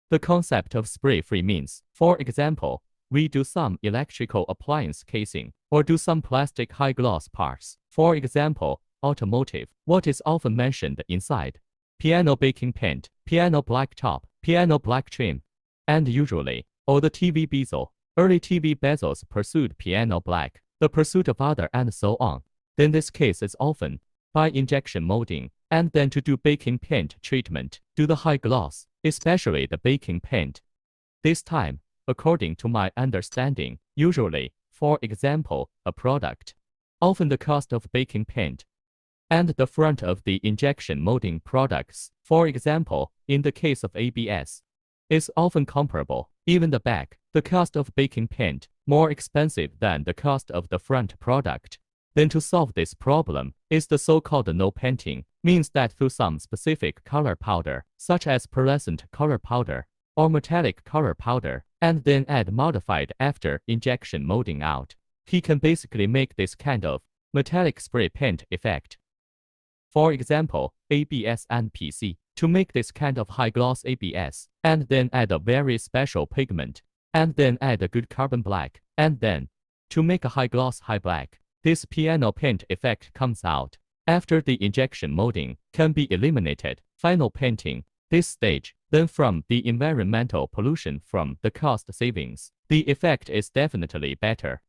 The concept of spray-free means, for example, we do some electrical appliance casing, or do some plastic high-gloss parts, for example, automotive. What is often mentioned inside? Piano baking paint, piano black top, piano black trim, and usually, all the TV bezel. Early TV bezels pursued piano black, the pursuit of other and so on. Then this case is often by injection molding, and then to do baking paint treatment, do the high gloss, especially the baking paint. This time, according to my understanding, usually, for example, a product, often the cost of baking paint, and the front of the injection molding products, for example, in the case of ABS, is often comparable. Even the back, the cost of baking paint, more expensive than the cost of the front product. Then to solve this problem is the so-called no painting, means that through some specific color powder, such as pearlescent color powder, or metallic color powder, and then add modified after injection molding out, he can basically make this kind of metallic spray paint effect. For example, ABS and PC, to make this kind of high gloss ABS, and then add a very special pigment, and then add a good carbon black, and then to make a high gloss high black, this piano paint effect comes out. After the injection molding can be eliminated, final painting, this stage, then from the environmental pollution from the cost savings, the effect is definitely better.